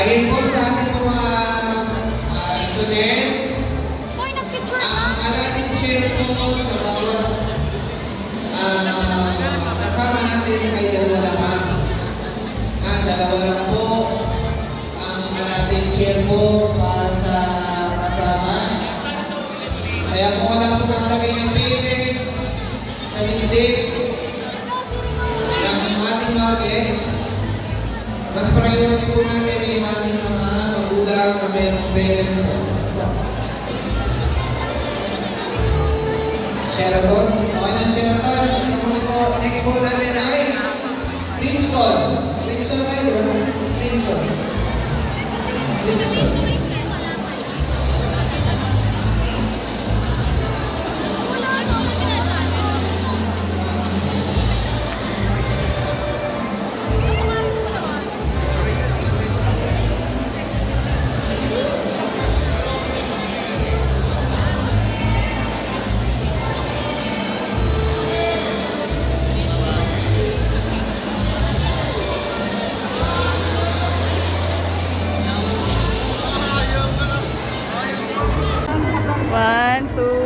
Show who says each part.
Speaker 1: Ayun po sa ating mga students,
Speaker 2: Hoy, nag-picture na.
Speaker 1: ang alating chair po sa bawat kasama natin ay dalawa lamang. Dalawa lang po ang alating chair po para sa kasama. Kaya kung wala po nakalagay ng parent sa lindig ng ating mga guests, mas priority po natin yung ating mga magulang na mayroong parent po. Sheraton. Okay na Sheraton. Next po natin ay Crimson. Crimson kayo, di ba? Crimson. Crimson.
Speaker 3: One, two,